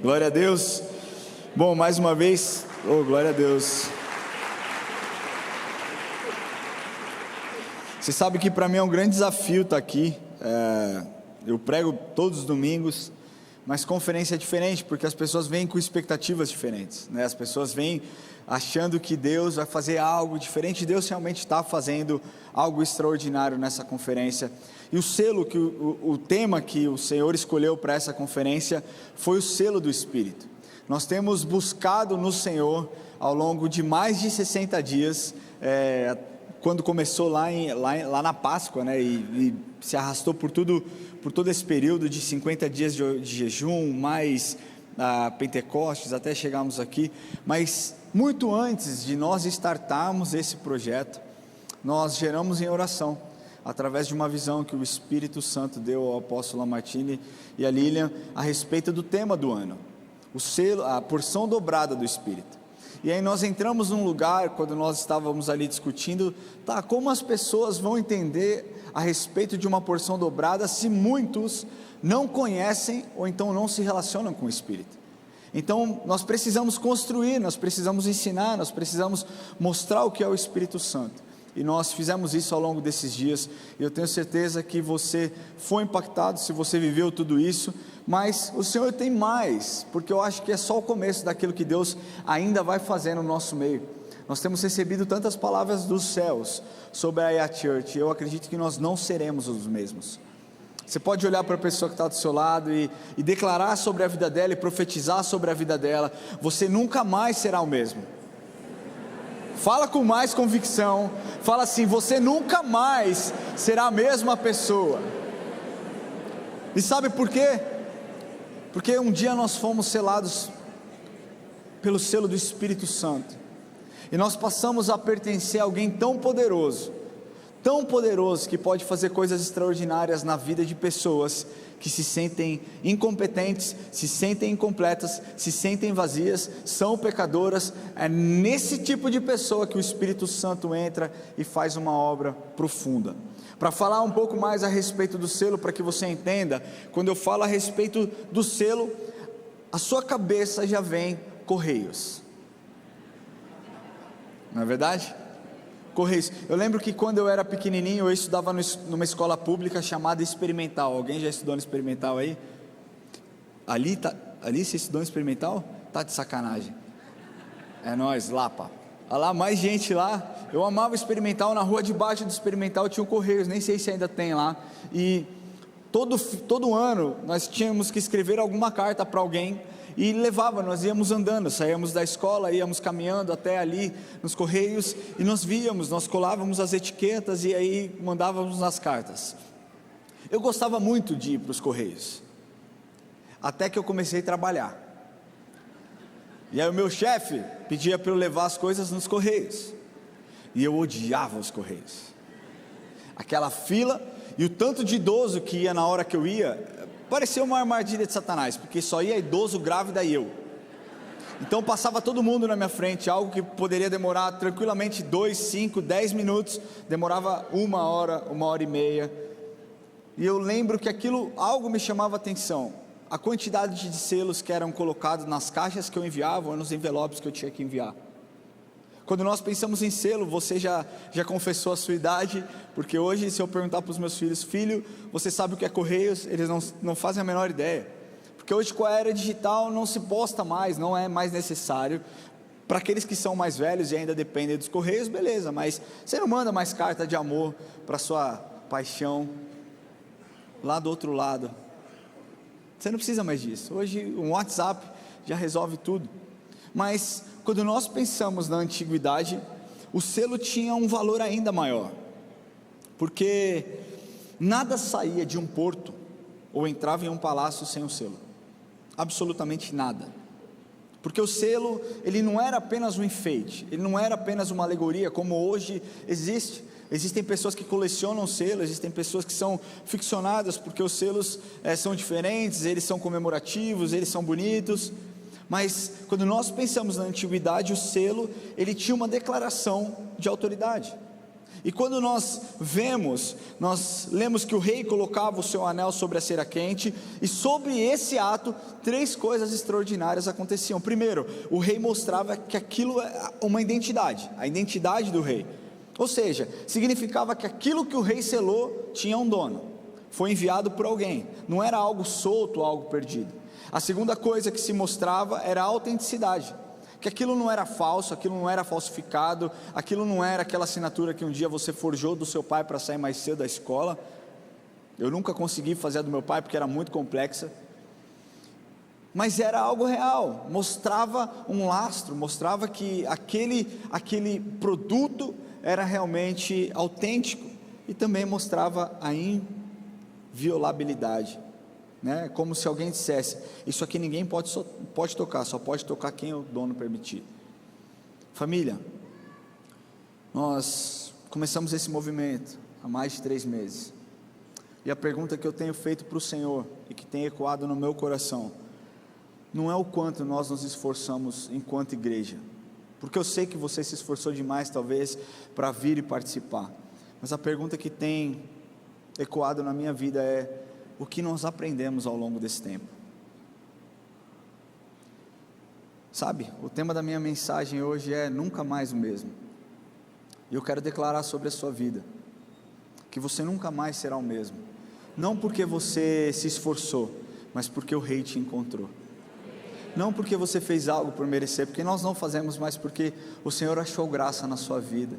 Glória a Deus. Bom, mais uma vez, glória a Deus. Você sabe que para mim é um grande desafio estar aqui. Eu prego todos os domingos, mas conferência é diferente, porque as pessoas vêm com expectativas diferentes, né? As pessoas vêm achando que Deus vai fazer algo diferente. Deus realmente está fazendo algo extraordinário nessa conferência. E o selo, o tema que o Senhor escolheu para essa conferência foi o selo do Espírito. Nós temos buscado no Senhor ao longo de mais de 60 dias, quando começou lá na Páscoa, né, e se arrastou por todo esse período de 50 dias de jejum, mais Pentecostes, até chegarmos aqui. Mas muito antes de nós startarmos esse projeto, nós geramos em oração, através de uma visão que o Espírito Santo deu ao apóstolo Lamartine e a Lilian, a respeito do tema do ano, o selo, a porção dobrada do Espírito. E aí nós entramos num lugar, quando nós estávamos ali discutindo, como as pessoas vão entender a respeito de uma porção dobrada, se muitos não conhecem, ou então não se relacionam com o Espírito. Então nós precisamos construir, nós precisamos ensinar, nós precisamos mostrar o que é o Espírito Santo. E nós fizemos isso ao longo desses dias, e eu tenho certeza que você foi impactado, se você viveu tudo isso, mas o Senhor tem mais, porque eu acho que é só o começo daquilo que Deus ainda vai fazer no nosso meio. Nós temos recebido tantas palavras dos céus sobre a EA Church, e eu acredito que nós não seremos os mesmos. Você pode olhar para a pessoa que está do seu lado e declarar sobre a vida dela, e profetizar sobre a vida dela: você nunca mais será o mesmo. Fala com mais convicção, fala assim: você nunca mais será a mesma pessoa. E sabe por quê? Porque um dia nós fomos selados pelo selo do Espírito Santo, e nós passamos a pertencer a alguém tão poderoso que pode fazer coisas extraordinárias na vida de pessoas que se sentem incompetentes, se sentem incompletas, se sentem vazias, são pecadoras. É nesse tipo de pessoa que o Espírito Santo entra e faz uma obra profunda. Para falar um pouco mais a respeito do selo, para que você entenda, quando eu falo a respeito do selo, a sua cabeça já vem Correios, não é verdade? Correios. Eu lembro que quando eu era pequenininho, eu estudava numa escola pública chamada Experimental. Alguém já estudou no Experimental aí? Ali você estudou no Experimental? Tá de sacanagem. É nóis, Lapa. Olha lá, mais gente lá. Eu amava o Experimental. Na rua de baixo do Experimental tinha o Correios, nem sei se ainda tem lá. E todo ano nós tínhamos que escrever alguma carta para alguém e levava. Nós íamos andando, saíamos da escola, íamos caminhando até ali nos Correios, e nós colávamos as etiquetas e aí mandávamos nas cartas. Eu gostava muito de ir para os Correios, até que eu comecei a trabalhar, e aí o meu chefe pedia para eu levar as coisas nos Correios, e eu odiava os Correios, aquela fila, e o tanto de idoso que ia na hora que eu ia. Parecia uma armadilha de Satanás, porque só ia idoso, grávida e eu. Então passava todo mundo na minha frente, algo que poderia demorar tranquilamente 2, 5, 10 minutos, demorava 1 hora, 1 hora e meia. E eu lembro que algo me chamava a atenção: a quantidade de selos que eram colocados nas caixas que eu enviava, ou nos envelopes que eu tinha que enviar. Quando nós pensamos em selo, você já confessou a sua idade, porque hoje, se eu perguntar para os meus filhos: filho, você sabe o que é Correios? Eles não fazem a menor ideia, porque hoje, com a era digital, não se posta mais, não é mais necessário. Para aqueles que são mais velhos e ainda dependem dos Correios, beleza, mas você não manda mais carta de amor para sua paixão lá do outro lado. Você não precisa mais disso. Hoje um WhatsApp já resolve tudo. Mas quando nós pensamos na antiguidade, o selo tinha um valor ainda maior, porque nada saía de um porto ou entrava em um palácio sem o selo, absolutamente nada. Porque o selo, ele não era apenas um enfeite, ele não era apenas uma alegoria, como hoje existem pessoas que colecionam selos, existem pessoas que são ficcionadas, porque os selos são diferentes, eles são comemorativos, eles são bonitos. Mas quando nós pensamos na antiguidade, o selo, ele tinha uma declaração de autoridade. E quando nós lemos que o rei colocava o seu anel sobre a cera quente, e sobre esse ato, 3 coisas extraordinárias aconteciam. Primeiro, o rei mostrava que aquilo é uma identidade, a identidade do rei. Ou seja, significava que aquilo que o rei selou tinha um dono, foi enviado por alguém, não era algo solto, algo perdido. A segunda coisa que se mostrava era a autenticidade, que aquilo não era falso, aquilo não era falsificado, aquilo não era aquela assinatura que um dia você forjou do seu pai para sair mais cedo da escola. Eu nunca consegui fazer a do meu pai porque era muito complexa, mas era algo real, mostrava um lastro, mostrava que aquele produto era realmente autêntico, e também mostrava a inviolabilidade, né? Como se alguém dissesse: isso aqui ninguém pode tocar, só pode tocar quem o dono permitir. Família, nós começamos esse movimento há mais de 3 meses, e a pergunta que eu tenho feito para o Senhor, e que tem ecoado no meu coração, não é o quanto nós nos esforçamos enquanto igreja, porque eu sei que você se esforçou demais talvez para vir e participar, mas a pergunta que tem ecoado na minha vida é: o que nós aprendemos ao longo desse tempo? Sabe, o tema da minha mensagem hoje é nunca mais o mesmo, e eu quero declarar sobre a sua vida, que você nunca mais será o mesmo, não porque você se esforçou, mas porque o rei te encontrou, não porque você fez algo por merecer, porque nós não fazemos, mas porque o Senhor achou graça na sua vida,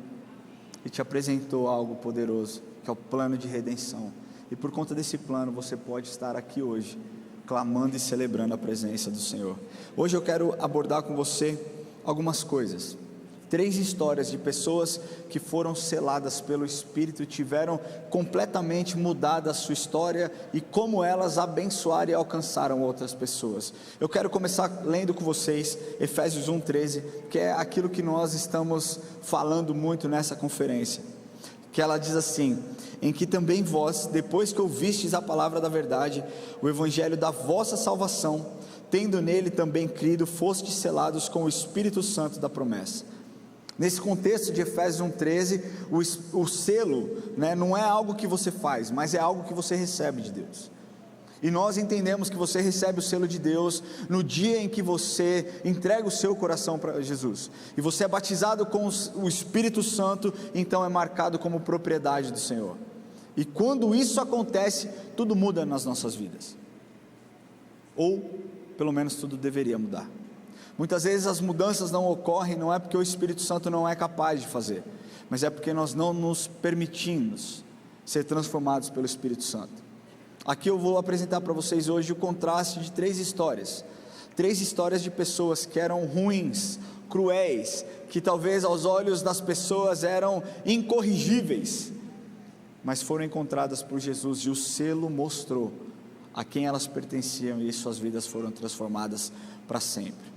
e te apresentou algo poderoso, que é o plano de redenção, e por conta desse plano, você pode estar aqui hoje, clamando e celebrando a presença do Senhor. Hoje eu quero abordar com você algumas coisas, 3 histórias de pessoas que foram seladas pelo Espírito, tiveram completamente mudada a sua história, e como elas abençoaram e alcançaram outras pessoas. Eu quero começar lendo com vocês Efésios 1:13, que é aquilo que nós estamos falando muito nessa conferência, que ela diz assim: em que também vós, depois que ouvistes a palavra da verdade, o evangelho da vossa salvação, tendo nele também crido, fostes selados com o Espírito Santo da promessa. Nesse contexto de Efésios 1:13, o selo, né, não é algo que você faz, mas é algo que você recebe de Deus. E nós entendemos que você recebe o selo de Deus no dia em que você entrega o seu coração para Jesus, e você é batizado com o Espírito Santo, então é marcado como propriedade do Senhor. E quando isso acontece, tudo muda nas nossas vidas, ou pelo menos tudo deveria mudar. Muitas vezes as mudanças não ocorrem, não é porque o Espírito Santo não é capaz de fazer, mas é porque nós não nos permitimos ser transformados pelo Espírito Santo. Aqui eu vou apresentar para vocês hoje o contraste de 3 histórias de pessoas que eram ruins, cruéis, que talvez aos olhos das pessoas eram incorrigíveis, mas foram encontradas por Jesus, e o selo mostrou a quem elas pertenciam, e suas vidas foram transformadas para sempre.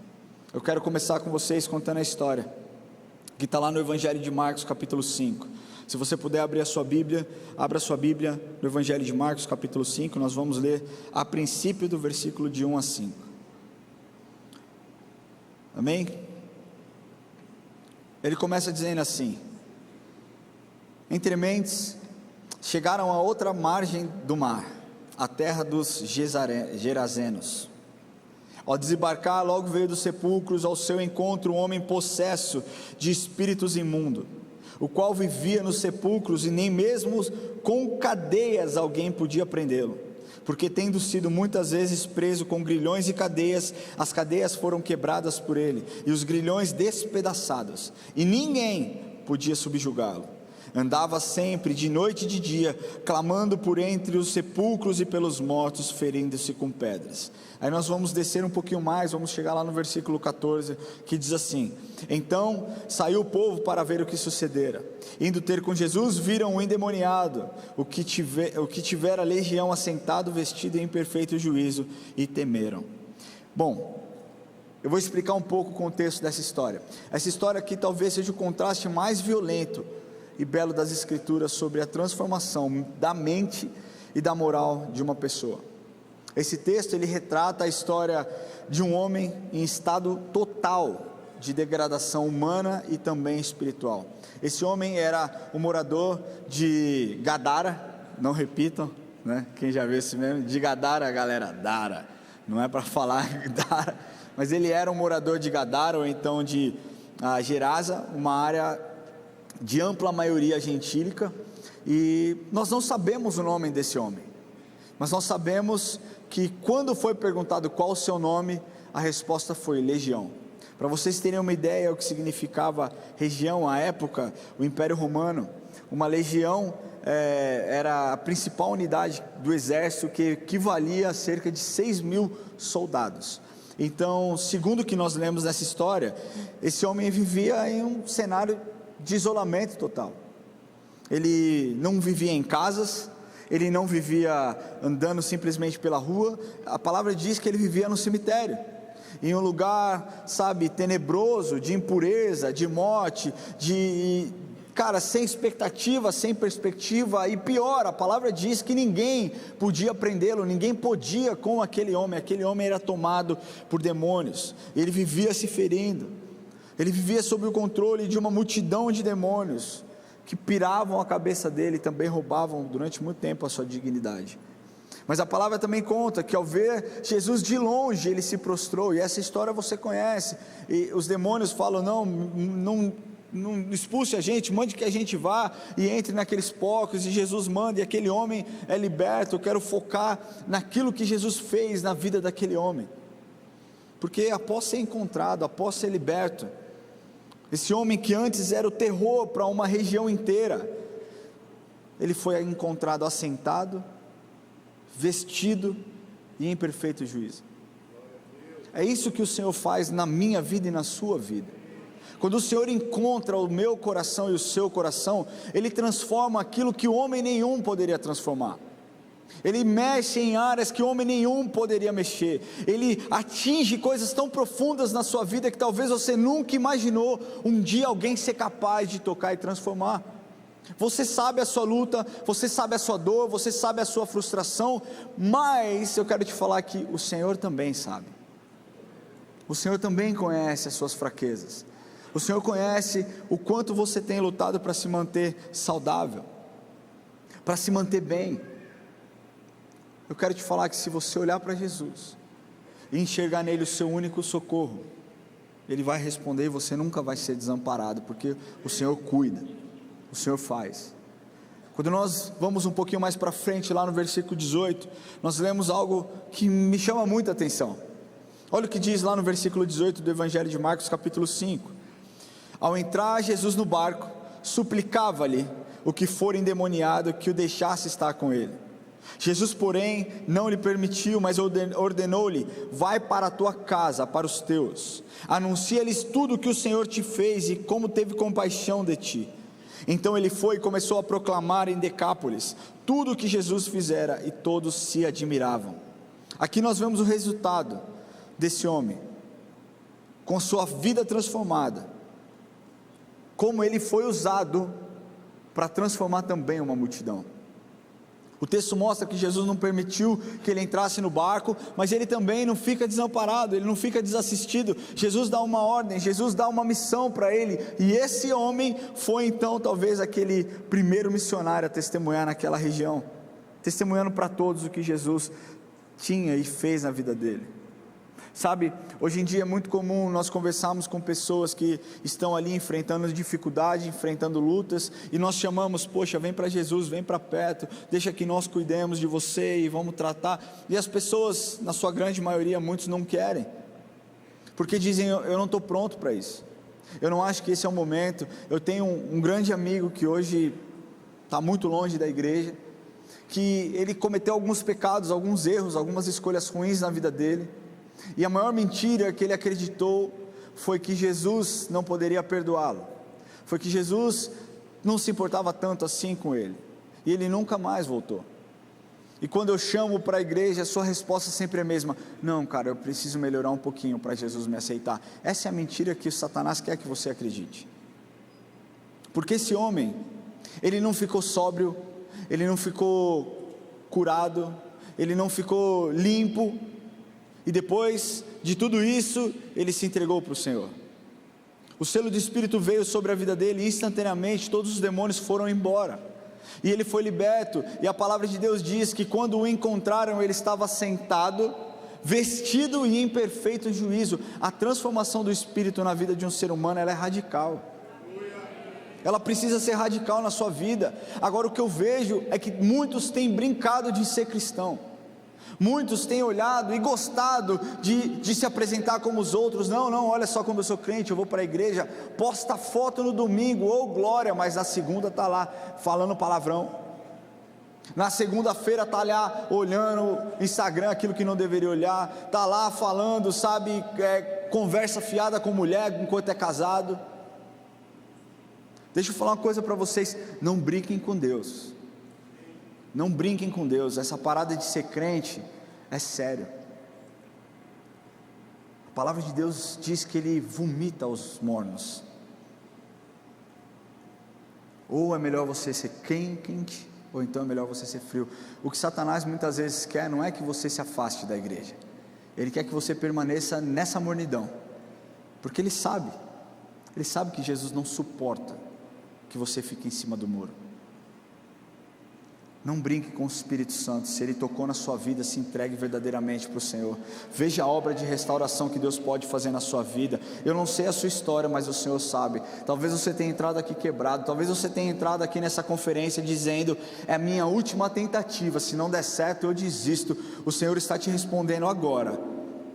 Eu quero começar com vocês contando a história, que está lá no Evangelho de Marcos capítulo 5, se você puder abrir a sua Bíblia, abra a sua Bíblia no Evangelho de Marcos capítulo 5, nós vamos ler a princípio do versículo de 1 a 5, amém? Ele começa dizendo assim: entre mentes, chegaram a outra margem do mar, a terra dos Gerazenos. Ao desembarcar, logo veio dos sepulcros ao seu encontro um homem possesso de espíritos imundos, o qual vivia nos sepulcros, e nem mesmo com cadeias alguém podia prendê-lo, porque tendo sido muitas vezes preso com grilhões e cadeias, as cadeias foram quebradas por ele, e os grilhões despedaçados, e ninguém podia subjugá-lo. Andava sempre, de noite e de dia, clamando por entre os sepulcros e pelos mortos, ferindo-se com pedras. Aí nós vamos descer um pouquinho mais, vamos chegar lá no versículo 14, que diz assim: então saiu o povo para ver o que sucedera. Indo ter com Jesus, viram um endemoniado, o que tivera a legião assentado, vestido em perfeito juízo, e temeram. Bom, eu vou explicar um pouco o contexto dessa história. Essa história aqui talvez seja o contraste mais violento e belo das Escrituras sobre a transformação da mente e da moral de uma pessoa. Esse texto ele retrata a história de um homem em estado total de degradação humana e também espiritual. Esse homem era um morador de Gadara, não repitam, né? Quem já viu esse meme? De Gadara, galera, Dara, não é para falar Dara, mas ele era um morador de Gadara, ou então de Gerasa, uma área de ampla maioria gentílica, e nós não sabemos o nome desse homem, mas nós sabemos que quando foi perguntado qual o seu nome, a resposta foi Legião. Para vocês terem uma ideia o que significava região à época, o Império Romano, uma legião era a principal unidade do exército, que equivalia a cerca de 6.000 soldados. Então, segundo o que nós lemos nessa história, esse homem vivia em um cenário de isolamento total. Ele não vivia em casas, ele não vivia andando simplesmente pela rua. A palavra diz que ele vivia no cemitério, em um lugar, sabe, tenebroso, de impureza, de morte, sem expectativa, sem perspectiva, e pior, a palavra diz que ninguém podia prendê-lo, ninguém podia com aquele homem era tomado por demônios, ele vivia se ferindo, ele vivia sob o controle de uma multidão de demônios, que piravam a cabeça dele e também roubavam durante muito tempo a sua dignidade. Mas a palavra também conta que ao ver Jesus de longe, ele se prostrou, e essa história você conhece, e os demônios falam, não expulse a gente, mande que a gente vá e entre naqueles porcos, e Jesus manda, e aquele homem é liberto. Eu quero focar naquilo que Jesus fez na vida daquele homem, porque após ser encontrado, após ser liberto, esse homem que antes era o terror para uma região inteira, ele foi encontrado assentado, vestido e em perfeito juízo. É isso que o Senhor faz na minha vida e na sua vida. Quando o Senhor encontra o meu coração e o seu coração, Ele transforma aquilo que homem nenhum poderia transformar. Ele mexe em áreas que homem nenhum poderia mexer. Ele atinge coisas tão profundas na sua vida que talvez você nunca imaginou um dia alguém ser capaz de tocar e transformar. Você sabe a sua luta, você sabe a sua dor, você sabe a sua frustração, mas eu quero te falar que o Senhor também sabe. O Senhor também conhece as suas fraquezas. O Senhor conhece o quanto você tem lutado para se manter saudável, para se manter bem. Eu quero te falar que se você olhar para Jesus e enxergar nele o seu único socorro, Ele vai responder e você nunca vai ser desamparado, porque o Senhor cuida, o Senhor faz. Quando nós vamos um pouquinho mais para frente, lá no versículo 18, nós lemos algo que me chama muita atenção. Olha o que diz lá no versículo 18 do Evangelho de Marcos, capítulo 5. Ao entrar Jesus no barco, suplicava-lhe o que for endemoniado que o deixasse estar com ele. Jesus, porém, não lhe permitiu, mas ordenou-lhe: vai para a tua casa, para os teus, anuncia-lhes tudo o que o Senhor te fez e como teve compaixão de ti. Então ele foi e começou a proclamar em Decápolis tudo o que Jesus fizera, e todos se admiravam. Aqui nós vemos o resultado desse homem, com sua vida transformada, como ele foi usado para transformar também uma multidão. O texto mostra que Jesus não permitiu que ele entrasse no barco, mas ele também não fica desamparado, ele não fica desassistido. Jesus dá uma ordem, Jesus dá uma missão para ele, e esse homem foi então talvez aquele primeiro missionário a testemunhar naquela região, testemunhando para todos o que Jesus tinha e fez na vida dele. Sabe, hoje em dia é muito comum nós conversarmos com pessoas que estão ali enfrentando dificuldade, enfrentando lutas, e nós chamamos: poxa, vem para Jesus, vem para perto, deixa que nós cuidemos de você e vamos tratar. E as pessoas, na sua grande maioria, muitos não querem, porque dizem: eu não estou pronto para isso, eu não acho que esse é o momento. Eu tenho um grande amigo que hoje está muito longe da igreja, que ele cometeu alguns pecados, alguns erros, algumas escolhas ruins na vida dele, e a maior mentira que ele acreditou foi que Jesus não poderia perdoá-lo, foi que Jesus não se importava tanto assim com ele, e ele nunca mais voltou. E quando eu chamo para a igreja, a sua resposta sempre é a mesma: não, cara, eu preciso melhorar um pouquinho para Jesus me aceitar. Essa é a mentira que o Satanás quer que você acredite, porque esse homem, ele não ficou sóbrio, ele não ficou curado, ele não ficou limpo, e depois de tudo isso, ele se entregou para o Senhor. O selo do Espírito veio sobre a vida dele e instantaneamente todos os demônios foram embora. E ele foi liberto, e a palavra de Deus diz que quando o encontraram, ele estava sentado, vestido e em perfeito juízo. A transformação do Espírito na vida de um ser humano, ela é radical. Ela precisa ser radical na sua vida. Agora o que eu vejo é que muitos têm brincado de ser cristão. Muitos têm olhado e gostado de se apresentar como os outros. Não, olha só como eu sou crente, eu vou para a igreja, posta foto no domingo, ou glória, mas na segunda está lá falando palavrão. Na segunda-feira está lá olhando Instagram, aquilo que não deveria olhar, está lá falando, sabe, conversa fiada com mulher enquanto é casado. Deixa eu falar uma coisa para vocês, não brinquem com Deus. Não brinquem com Deus, essa parada de ser crente é sério. A palavra de Deus diz que Ele vomita os mornos. Ou é melhor você ser quente, ou então é melhor você ser frio. O que Satanás muitas vezes quer não é que você se afaste da igreja, ele quer que você permaneça nessa mornidão, porque ele sabe que Jesus não suporta que você fique em cima do muro. Não brinque com o Espírito Santo. Se Ele tocou na sua vida, se entregue verdadeiramente para o Senhor. Veja a obra de restauração que Deus pode fazer na sua vida. Eu não sei a sua história, mas o Senhor sabe. Talvez você tenha entrado aqui quebrado, talvez você tenha entrado aqui nessa conferência dizendo: é a minha última tentativa, se não der certo eu desisto. O Senhor está te respondendo agora: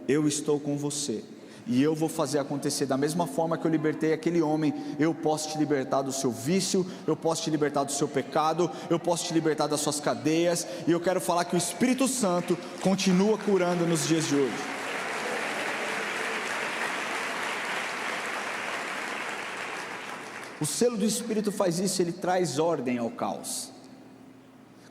eu estou com você, e eu vou fazer acontecer. Da mesma forma que eu libertei aquele homem, eu posso te libertar do seu vício, eu posso te libertar do seu pecado, eu posso te libertar das suas cadeias. E eu quero falar que o Espírito Santo continua curando nos dias de hoje. O selo do Espírito faz isso, ele traz ordem ao caos.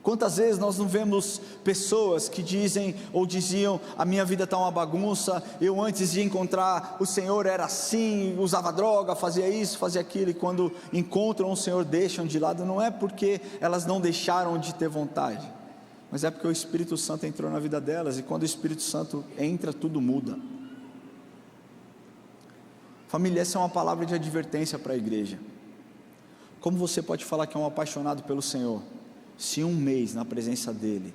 Quantas vezes nós não vemos pessoas que dizem ou diziam: a minha vida está uma bagunça, eu antes de encontrar o Senhor era assim, usava droga, fazia isso, fazia aquilo, e quando encontram o Senhor deixam de lado. Não é porque elas não deixaram de ter vontade, mas é porque o Espírito Santo entrou na vida delas, e quando o Espírito Santo entra, tudo muda. Família, essa é uma palavra de advertência para a igreja. Como você pode falar que é um apaixonado pelo Senhor, se um mês na presença dEle,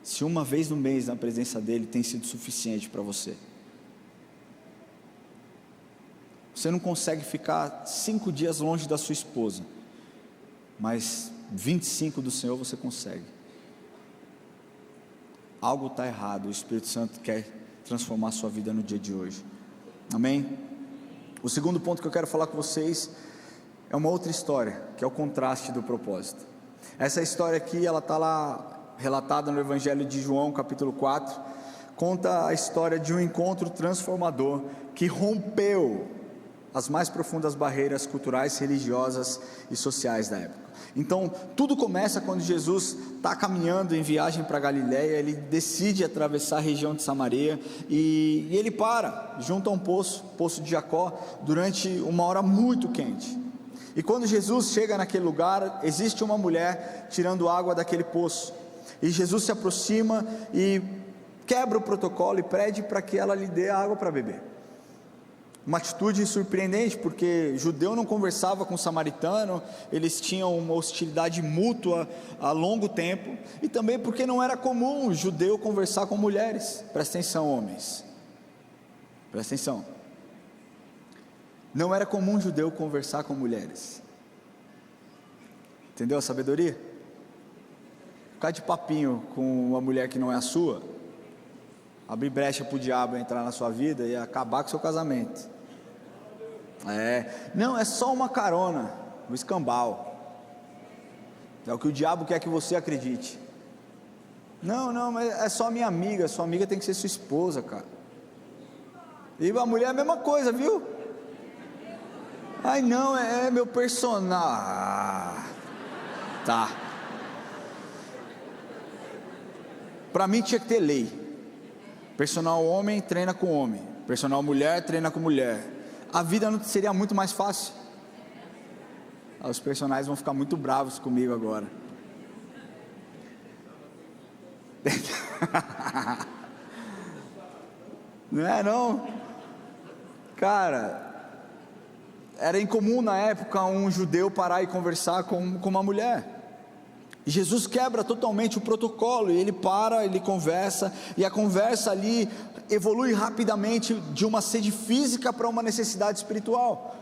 se uma vez no mês na presença dEle tem sido suficiente para você? Você não consegue ficar 5 dias longe da sua esposa, mas 25 do Senhor você consegue. Algo está errado. O Espírito Santo quer transformar a sua vida no dia de hoje. Amém? O segundo ponto que eu quero falar com vocês é uma outra história, que é o contraste do propósito. Essa história aqui, ela está lá relatada no Evangelho de João, capítulo 4, conta a história de um encontro transformador, que rompeu as mais profundas barreiras culturais, religiosas e sociais da época. Então, tudo começa quando Jesus está caminhando em viagem para Galiléia. Ele decide atravessar a região de Samaria, e ele para junto a um poço de Jacó, durante uma hora muito quente. E quando Jesus chega naquele lugar, existe uma mulher tirando água daquele poço, e Jesus se aproxima e quebra o protocolo e pede para que ela lhe dê água para beber. Uma atitude surpreendente, porque judeu não conversava com samaritano, eles tinham uma hostilidade mútua há longo tempo, e também porque não era comum judeu conversar com mulheres. Presta atenção, homens, presta atenção. Não era comum judeu conversar com mulheres. Entendeu a sabedoria? Ficar de papinho com uma mulher que não é a sua, abrir brecha para o diabo entrar na sua vida e acabar com o seu casamento. Não, é só uma carona, um escambau. É o que o diabo quer que você acredite. Não, mas é só minha amiga. Sua amiga tem que ser sua esposa, cara. E a mulher é a mesma coisa, viu? Ai não, é meu personal. Tá. Para mim tinha que ter lei. Personal homem treina com homem, personal mulher treina com mulher. A vida não seria muito mais fácil? Os personagens vão ficar muito bravos comigo agora. Não é não? Cara, Era incomum na época um judeu parar e conversar com uma mulher. E Jesus quebra totalmente o protocolo, e ele para, ele conversa, e a conversa ali evolui rapidamente de uma sede física para uma necessidade espiritual.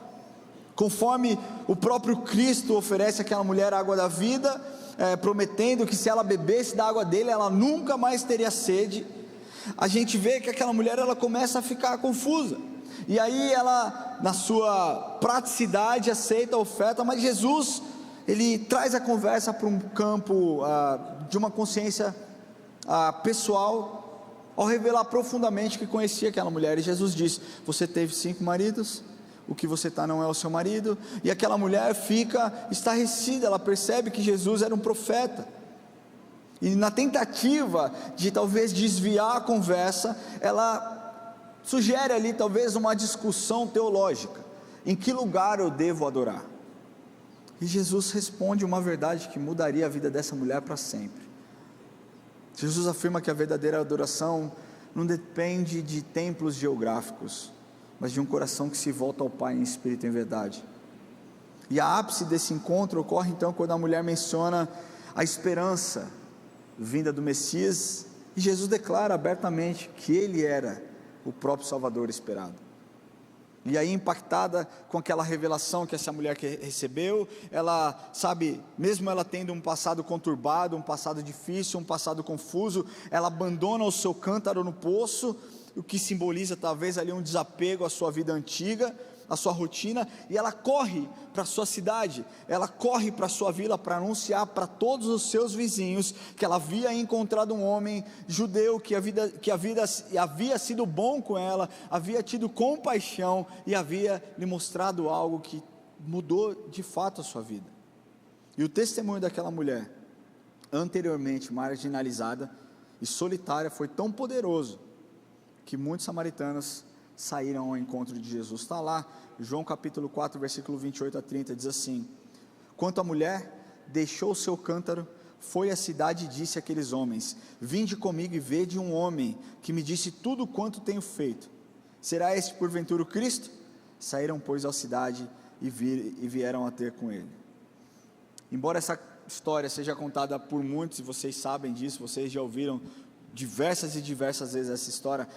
Conforme o próprio Cristo oferece àquela mulher a água da vida, prometendo que se ela bebesse da água dele, ela nunca mais teria sede. A gente vê que aquela mulher, ela começa a ficar confusa, e aí ela, na sua praticidade, aceita a oferta, mas Jesus, ele traz a conversa para um campo de uma consciência pessoal, ao revelar profundamente que conhecia aquela mulher. E Jesus diz: você teve 5 maridos, o que você está não é o seu marido. E aquela mulher fica estarrecida, ela percebe que Jesus era um profeta, e na tentativa de talvez desviar a conversa, ela sugere ali talvez uma discussão teológica: em que lugar eu devo adorar? E Jesus responde uma verdade que mudaria a vida dessa mulher para sempre. Jesus afirma que a verdadeira adoração não depende de templos geográficos, mas de um coração que se volta ao Pai em espírito e em verdade. E a ápice desse encontro ocorre então quando a mulher menciona a esperança vinda do Messias, e Jesus declara abertamente que ele era o próprio Salvador esperado. E aí, impactada com aquela revelação que essa mulher recebeu, ela sabe, mesmo ela tendo um passado conturbado, um passado difícil, um passado confuso, ela abandona o seu cântaro no poço, o que simboliza talvez ali um desapego à sua vida antiga, à sua rotina, e ela corre para a sua cidade, ela corre para a sua vila para anunciar para todos os seus vizinhos que ela havia encontrado um homem judeu que havia sido bom com ela, havia tido compaixão e havia lhe mostrado algo que mudou de fato a sua vida. E o testemunho daquela mulher, anteriormente marginalizada e solitária, foi tão poderoso que muitos samaritanos saíram ao encontro de Jesus. Está lá, João capítulo 4, versículo 28 a 30, diz assim: quanto a mulher, deixou o seu cântaro, foi à cidade e disse àqueles homens: vinde comigo e vede um homem que me disse tudo quanto tenho feito. Será este porventura o Cristo? Saíram, pois, à cidade e vieram a ter com ele. Embora essa história seja contada por muitos, e vocês sabem disso, vocês já ouviram diversas e diversas vezes essa história,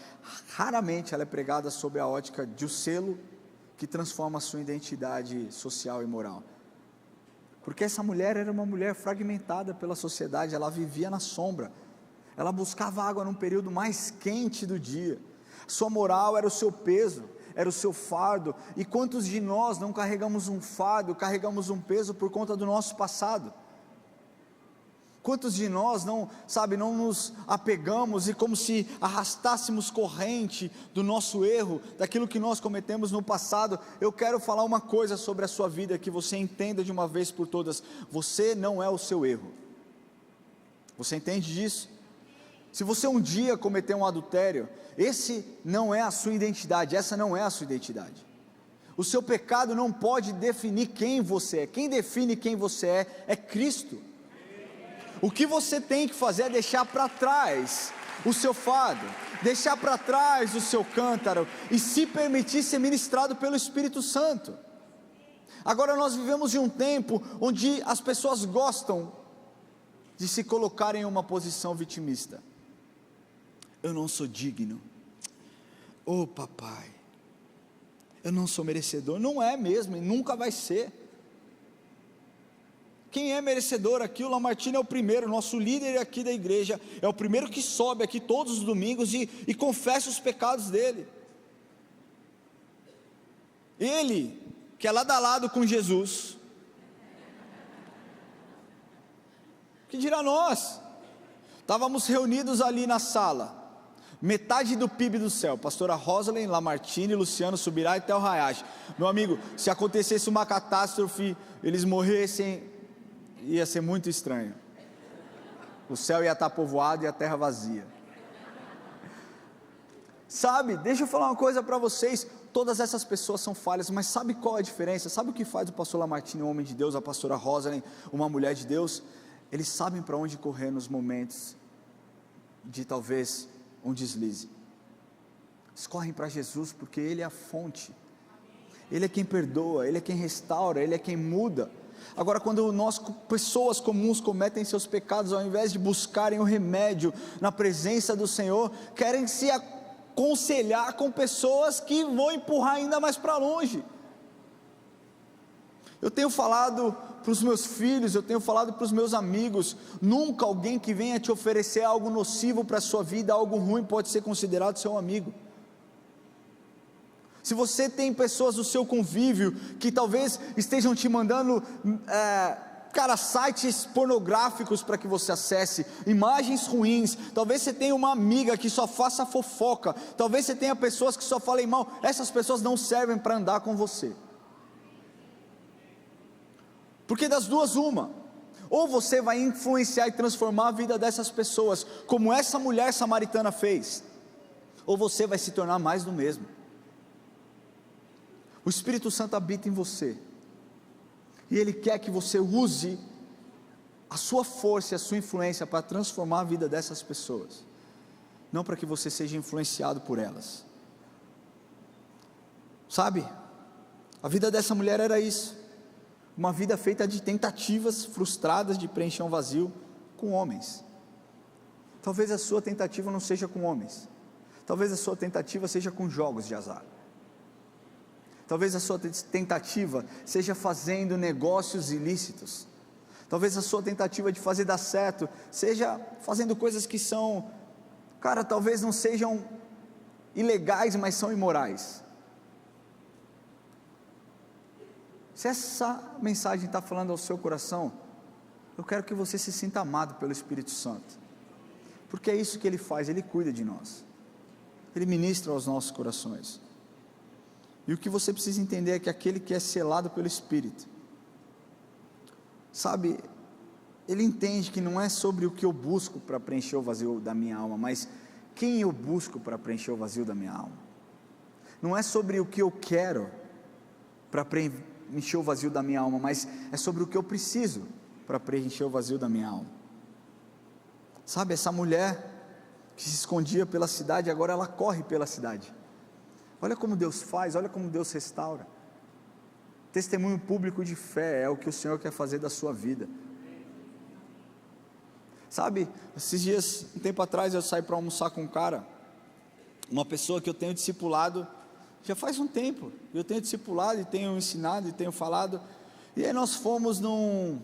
raramente ela é pregada sob a ótica de um selo que transforma a sua identidade social e moral, porque essa mulher era uma mulher fragmentada pela sociedade, ela vivia na sombra, ela buscava água num período mais quente do dia, sua moral era o seu peso, era o seu fardo. E quantos de nós não carregamos um fardo, carregamos um peso por conta do nosso passado? Quantos de nós não nos apegamos e como se arrastássemos corrente do nosso erro, daquilo que nós cometemos no passado? Eu quero falar uma coisa sobre a sua vida, que você entenda de uma vez por todas: você não é o seu erro. Você entende disso? Se você um dia cometeu um adultério, esse não é a sua identidade, essa não é a sua identidade. O seu pecado não pode definir quem você é. Quem define quem você é Cristo. O que você tem que fazer é deixar para trás o seu fardo, deixar para trás o seu cântaro e se permitir ser ministrado pelo Espírito Santo. Agora nós vivemos em um tempo onde as pessoas gostam de se colocarem em uma posição vitimista. Eu não sou digno. Oh papai, eu não sou merecedor. Não é mesmo e nunca vai ser. Quem é merecedor aqui? O Lamartine é o primeiro, nosso líder aqui da igreja, é o primeiro que sobe aqui todos os domingos e confessa os pecados dele. Ele, que é lado a lado com Jesus, que dirá nós? Estávamos reunidos ali na sala, metade do PIB do céu, pastora Rosalind, Lamartine, Luciano Subirá e Theo Hayashi. Meu amigo, se acontecesse uma catástrofe, eles morressem, ia ser muito estranho. O céu ia estar povoado e a terra vazia. Sabe, deixa eu falar uma coisa para vocês. Todas essas pessoas são falhas, mas sabe qual é a diferença? Sabe o que faz o pastor Lamartine um homem de Deus, a pastora Rosalind uma mulher de Deus? Eles sabem para onde correr nos momentos de talvez um deslize. Eles correm para Jesus porque Ele é a fonte. Ele é quem perdoa, Ele é quem restaura, Ele é quem muda. Agora, quando nós, pessoas comuns, cometem seus pecados, ao invés de buscarem o remédio na presença do Senhor, querem se aconselhar com pessoas que vão empurrar ainda mais para longe. Eu tenho falado para os meus filhos, eu tenho falado para os meus amigos, nunca alguém que venha te oferecer algo nocivo para a sua vida, algo ruim, pode ser considerado seu amigo. Se você tem pessoas do seu convívio, que talvez estejam te mandando, sites pornográficos para que você acesse, imagens ruins, talvez você tenha uma amiga que só faça fofoca, talvez você tenha pessoas que só falem mal, essas pessoas não servem para andar com você. Porque das duas uma, ou você vai influenciar e transformar a vida dessas pessoas, como essa mulher samaritana fez, ou você vai se tornar mais do mesmo. O Espírito Santo habita em você, e Ele quer que você use a sua força e a sua influência para transformar a vida dessas pessoas, não para que você seja influenciado por elas. Sabe, a vida dessa mulher era isso, uma vida feita de tentativas frustradas de preencher um vazio com homens. Talvez a sua tentativa não seja com homens, talvez a sua tentativa seja com jogos de azar, talvez a sua tentativa seja fazendo negócios ilícitos, talvez a sua tentativa de fazer dar certo seja fazendo coisas que são, talvez não sejam ilegais, mas são imorais. Se essa mensagem está falando ao seu coração, eu quero que você se sinta amado pelo Espírito Santo, porque é isso que Ele faz, Ele cuida de nós, Ele ministra aos nossos corações, e o que você precisa entender é que aquele que é selado pelo Espírito, sabe, ele entende que não é sobre o que eu busco para preencher o vazio da minha alma, mas quem eu busco para preencher o vazio da minha alma. Não é sobre o que eu quero para preencher o vazio da minha alma, mas é sobre o que eu preciso para preencher o vazio da minha alma. Sabe, essa mulher que se escondia pela cidade, agora ela corre pela cidade. Olha como Deus faz, olha como Deus restaura. Testemunho público de fé é o que o Senhor quer fazer da sua vida. Sabe, esses dias, um tempo atrás, eu saí para almoçar com um cara, uma pessoa que eu tenho discipulado já faz um tempo. Eu tenho discipulado e tenho ensinado e tenho falado, e aí nós fomos num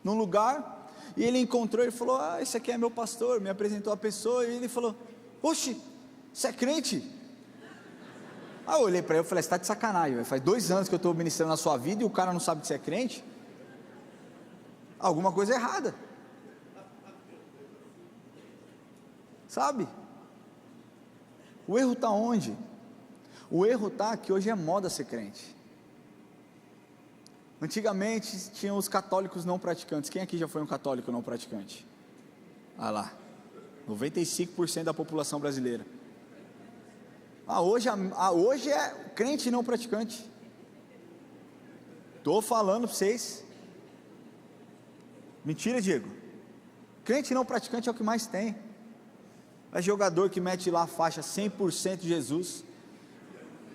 lugar, e ele encontrou, ele falou, esse aqui é meu pastor, me apresentou a pessoa, e ele falou, oxe, você é crente? Aí eu olhei para ele e falei, você está de sacanagem, véio. Faz 2 anos que eu estou ministrando na sua vida, e o cara não sabe que você é crente? Alguma coisa errada, sabe? O erro está onde? O erro está que hoje é moda ser crente. Antigamente tinham os católicos não praticantes. Quem aqui já foi um católico não praticante? Ah lá, 95% da população brasileira. Hoje é crente não praticante. Estou falando para vocês. Mentira, Diego. Crente não praticante é o que mais tem. É jogador que mete lá a faixa 100% Jesus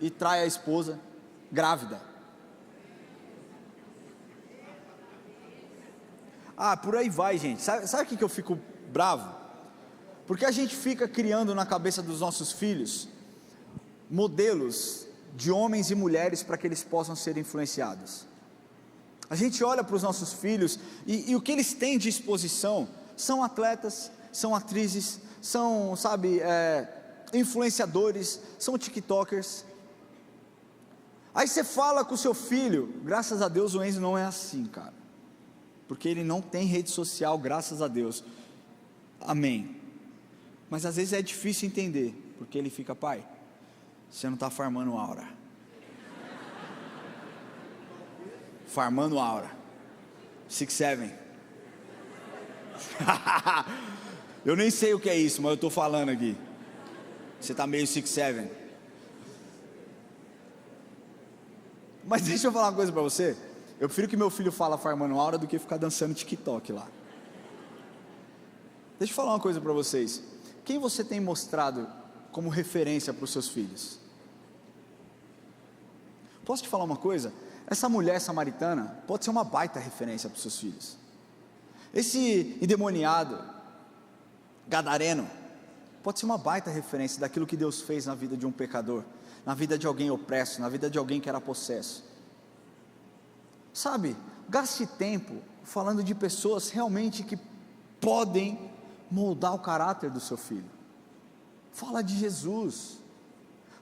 e trai a esposa grávida. Por aí vai, gente. Sabe o que eu fico bravo? Porque a gente fica criando na cabeça dos nossos filhos modelos de homens e mulheres para que eles possam ser influenciados. A gente olha para os nossos filhos e o que eles têm de exposição são atletas, são atrizes, são, influenciadores, são tiktokers. Aí você fala com o seu filho, graças a Deus o Enzo não é assim, cara, porque ele não tem rede social, graças a Deus, amém, mas às vezes é difícil entender, porque ele fica, pai, você não está farmando aura, farmando aura, 6-7, eu nem sei o que é isso, mas eu estou falando aqui, você está meio 6-7, mas deixa eu falar uma coisa para você, eu prefiro que meu filho fala farmando aura do que ficar dançando TikTok lá. Deixa eu falar uma coisa para vocês, quem você tem mostrado como referência para os seus filhos? Posso te falar uma coisa? Essa mulher samaritana pode ser uma baita referência para os seus filhos. Esse endemoniado, gadareno, pode ser uma baita referência daquilo que Deus fez na vida de um pecador, na vida de alguém opresso, na vida de alguém que era possesso. Sabe, gaste tempo falando de pessoas realmente que podem moldar o caráter do seu filho. Fala de Jesus.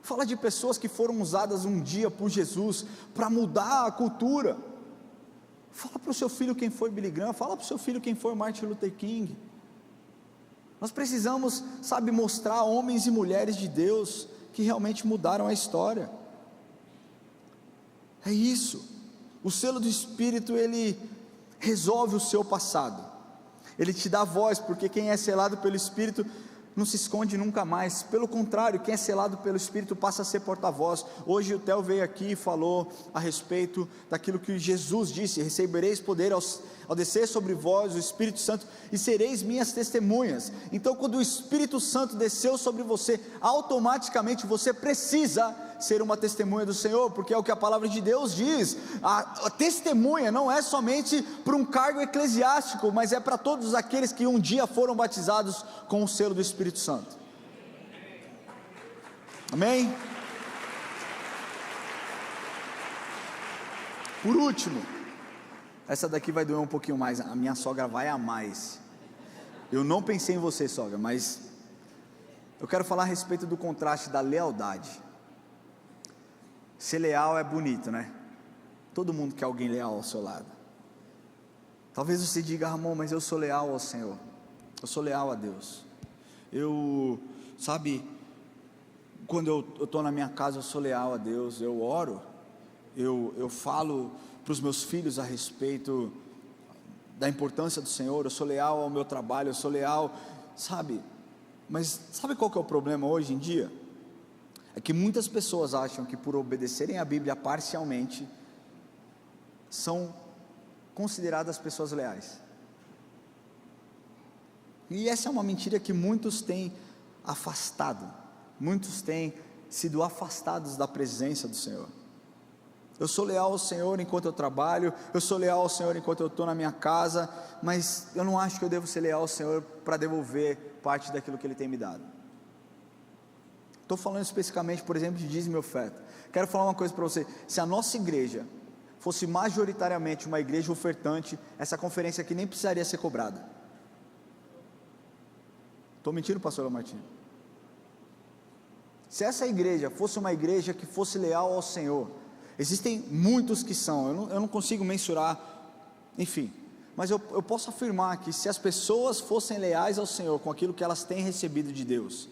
Fala de pessoas que foram usadas um dia por Jesus para mudar a cultura. Fala para o seu filho quem foi Billy Graham, fala para o seu filho quem foi Martin Luther King. Nós precisamos, sabe, mostrar homens e mulheres de Deus que realmente mudaram a história. É isso. O selo do Espírito, ele resolve o seu passado. Ele te dá voz, porque quem é selado pelo Espírito não se esconde nunca mais. Pelo contrário, quem é selado pelo Espírito passa a ser porta-voz. Hoje o Theo veio aqui e falou a respeito daquilo que Jesus disse: recebereis poder ao descer sobre vós o Espírito Santo, e sereis minhas testemunhas. Então, quando o Espírito Santo desceu sobre você, automaticamente você precisa ser uma testemunha do Senhor, porque é o que a palavra de Deus diz. A testemunha não é somente para um cargo eclesiástico, mas é para todos aqueles que um dia foram batizados com o selo do Espírito Santo. Amém? Por último, essa daqui vai doer um pouquinho mais, a minha sogra vai amar esse. Eu não pensei em você, sogra, mas eu quero falar a respeito do contraste da lealdade. Ser leal é bonito, né? Todo mundo quer alguém leal ao seu lado. Talvez você diga: Ramon, mas eu sou leal ao Senhor, eu sou leal a Deus. Sabe, quando eu estou na minha casa, eu sou leal a Deus, eu oro, eu falo para os meus filhos a respeito da importância do Senhor, eu sou leal ao meu trabalho, eu sou leal, sabe? Mas sabe qual que é o problema hoje em dia? É que muitas pessoas acham que por obedecerem a Bíblia parcialmente, são consideradas pessoas leais. E essa é uma mentira que muitos têm afastado, muitos têm sido afastados da presença do Senhor. Eu sou leal ao Senhor enquanto eu trabalho, eu sou leal ao Senhor enquanto eu estou na minha casa, mas eu não acho que eu devo ser leal ao Senhor para devolver parte daquilo que Ele tem me dado. Estou falando especificamente, por exemplo, de dízimo e oferta. Quero falar uma coisa para você: se a nossa igreja fosse majoritariamente uma igreja ofertante, essa conferência aqui nem precisaria ser cobrada. Estou mentindo, pastor Martinho? Se essa igreja fosse uma igreja que fosse leal ao Senhor, existem muitos que são, eu não consigo mensurar, enfim, mas eu posso afirmar que se as pessoas fossem leais ao Senhor com aquilo que elas têm recebido de Deus,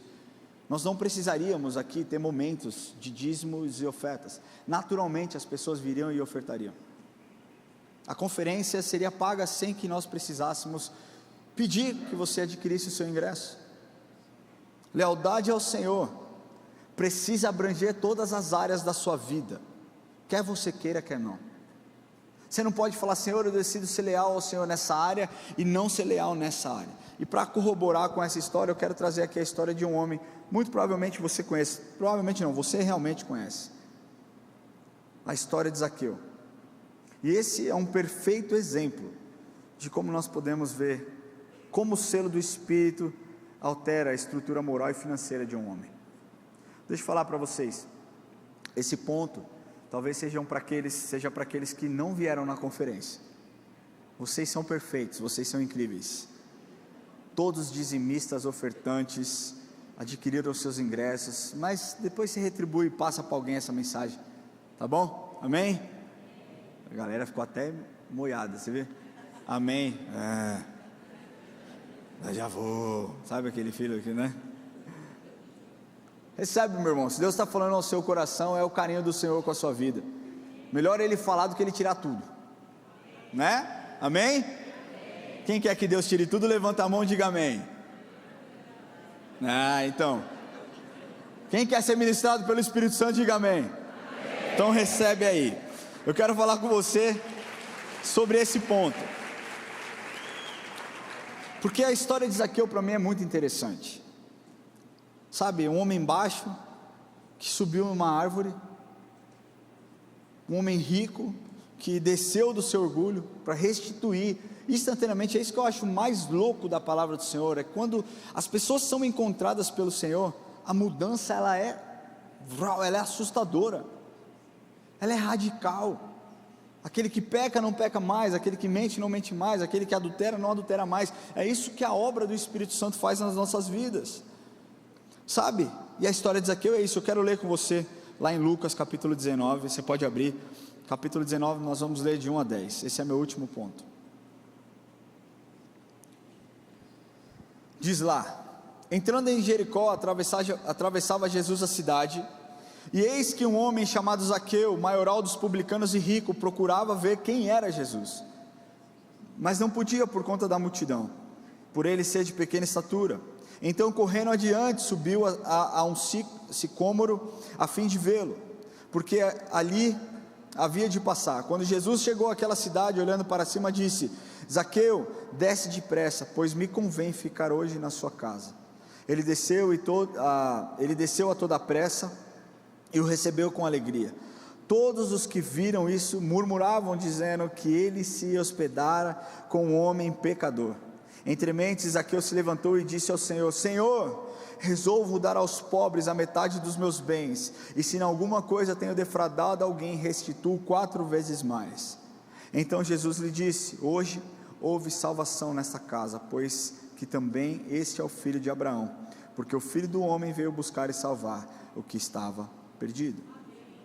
nós não precisaríamos aqui ter momentos de dízimos e ofertas. Naturalmente as pessoas viriam e ofertariam. A conferência seria paga sem que nós precisássemos pedir que você adquirisse o seu ingresso. Lealdade ao Senhor precisa abranger todas as áreas da sua vida, quer você queira, quer não. Você não pode falar: Senhor, eu decido ser leal ao Senhor nessa área e não ser leal nessa área. E para corroborar com essa história, eu quero trazer aqui a história de um homem, muito provavelmente você conhece, provavelmente não, você realmente conhece, a história de Zaqueu. E esse é um perfeito exemplo de como nós podemos ver como o selo do Espírito altera a estrutura moral e financeira de um homem. Deixa eu falar para vocês, esse ponto talvez seja para aqueles que não vieram na conferência. Vocês são perfeitos, vocês são incríveis. Todos os dizimistas, ofertantes, adquiriram os seus ingressos, mas depois se retribui e passa para alguém essa mensagem, tá bom? Amém? A galera ficou até moiada, você vê? Amém? Eu já vou, sabe aquele filho aqui, né? Recebe, meu irmão, se Deus está falando ao seu coração, é o carinho do Senhor com a sua vida. Melhor Ele falar do que Ele tirar tudo, né? Amém? Quem quer que Deus tire tudo, levanta a mão e diga amém. Então, quem quer ser ministrado pelo Espírito Santo, diga amém. Então recebe aí. Eu quero falar com você sobre esse ponto, porque a história de Zaqueu para mim é muito interessante. Sabe, um homem baixo, que subiu numa árvore, um homem rico, que desceu do seu orgulho para restituir instantaneamente. É isso que eu acho mais louco da palavra do Senhor, é quando as pessoas são encontradas pelo Senhor, a mudança ela é assustadora, ela é radical. Aquele que peca não peca mais, aquele que mente não mente mais, aquele que adultera não adultera mais. É isso que a obra do Espírito Santo faz nas nossas vidas, sabe? E a história de Zaqueu é isso. Eu quero ler com você lá em Lucas capítulo 19, você pode abrir, capítulo 19, nós vamos ler de 1 a 10, esse é meu último ponto. Diz lá: entrando em Jericó, atravessava Jesus a cidade, e eis que um homem chamado Zaqueu, maioral dos publicanos e rico, procurava ver quem era Jesus, mas não podia por conta da multidão, por ele ser de pequena estatura. Então, correndo adiante, subiu a um sicômoro a fim de vê-lo, porque ali havia de passar. Quando Jesus chegou àquela cidade, olhando para cima, disse: Zaqueu, desce depressa, pois me convém ficar hoje na sua casa. Ele desceu a toda pressa e o recebeu com alegria. Todos os que viram isso murmuravam, dizendo que ele se hospedara com um homem pecador. Entre mentes, Zaqueu se levantou e disse ao Senhor: Senhor, resolvo dar aos pobres a metade dos meus bens, e se em alguma coisa tenho defraudado alguém, restituo 4 vezes mais. Então Jesus lhe disse: hoje houve salvação nesta casa, pois que também este é o filho de Abraão, porque o Filho do Homem veio buscar e salvar o que estava perdido.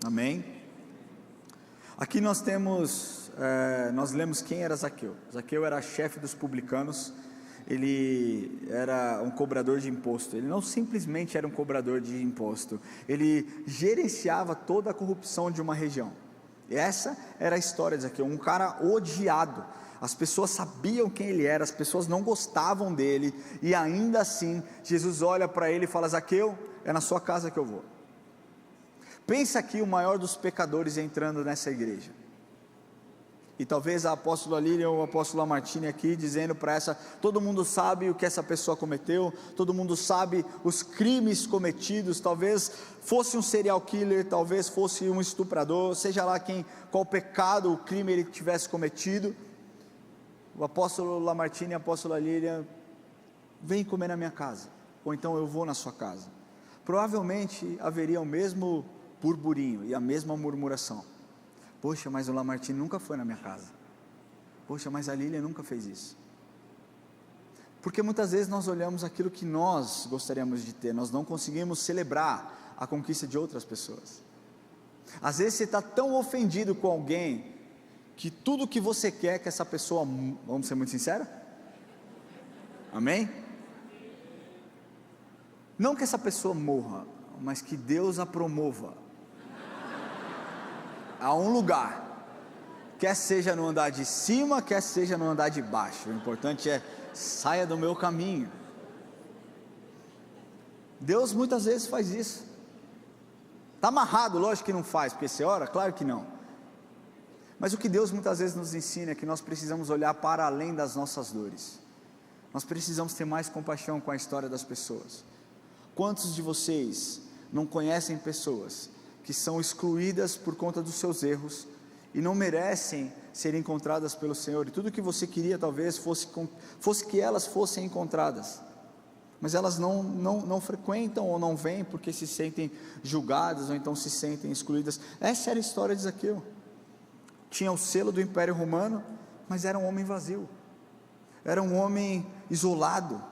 Amém? Aqui nós lemos quem era Zaqueu. Zaqueu era chefe dos publicanos, ele era um cobrador de imposto. Ele não simplesmente era um cobrador de imposto, ele gerenciava toda a corrupção de uma região. E essa era a história de Zaqueu, um cara odiado. As pessoas sabiam quem ele era, as pessoas não gostavam dele, e ainda assim Jesus olha para ele e fala: Zaqueu, é na sua casa que eu vou. Pensa aqui o maior dos pecadores entrando nessa igreja, e talvez a apóstola Lília ou a apóstola Martini aqui dizendo para todo mundo sabe o que essa pessoa cometeu, todo mundo sabe os crimes cometidos, talvez fosse um serial killer, talvez fosse um estuprador, seja lá qual pecado, o crime ele tivesse cometido. O apóstolo Lamartine e a apóstola Lília: vem comer na minha casa, ou então eu vou na sua casa. Provavelmente haveria o mesmo burburinho e a mesma murmuração: poxa, mas o Lamartine nunca foi na minha casa, poxa, mas a Lília nunca fez isso. Porque muitas vezes nós olhamos aquilo que nós gostaríamos de ter, nós não conseguimos celebrar a conquista de outras pessoas. Às vezes você está tão ofendido com alguém, que tudo que você quer é que essa pessoa, vamos ser muito sinceros, amém? Não que essa pessoa morra, mas que Deus a promova a um lugar, quer seja no andar de cima, quer seja no andar de baixo. O importante é: saia do meu caminho. Deus muitas vezes faz isso. Está amarrado? Lógico que não faz, porque você ora? Claro que não. Mas o que Deus muitas vezes nos ensina é que nós precisamos olhar para além das nossas dores. Nós precisamos ter mais compaixão com a história das pessoas. Quantos de vocês não conhecem pessoas que são excluídas por conta dos seus erros e não merecem ser encontradas pelo Senhor, e tudo que você queria talvez fosse que elas fossem encontradas, mas elas não frequentam ou não vêm porque se sentem julgadas ou então se sentem excluídas? Essa era a história de Zaqueu. Tinha o selo do Império Romano, mas era um homem vazio, era um homem isolado,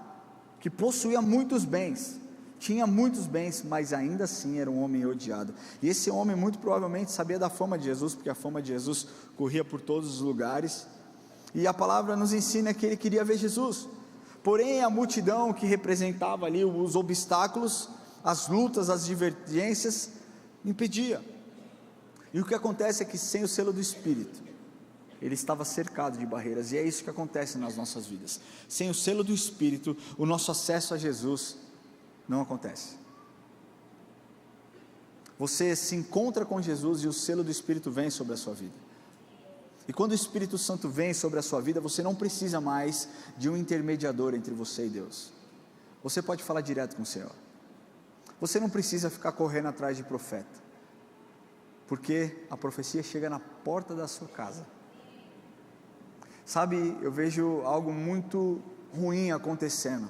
que possuía muitos bens, tinha muitos bens, mas ainda assim era um homem odiado. E esse homem muito provavelmente sabia da fama de Jesus, porque a fama de Jesus corria por todos os lugares, e a palavra nos ensina que ele queria ver Jesus. Porém a multidão que representava ali os obstáculos, as lutas, as divergências, impedia. E o que acontece é que sem o selo do Espírito, ele estava cercado de barreiras, e é isso que acontece nas nossas vidas. Sem o selo do Espírito, o nosso acesso a Jesus não acontece. Você se encontra com Jesus e o selo do Espírito vem sobre a sua vida. E quando o Espírito Santo vem sobre a sua vida, você não precisa mais de um intermediador entre você e Deus. Você pode falar direto com o Senhor. Você não precisa ficar correndo atrás de profeta. porque a profecia chega na porta da sua casa. Sabe, eu vejo algo muito ruim acontecendo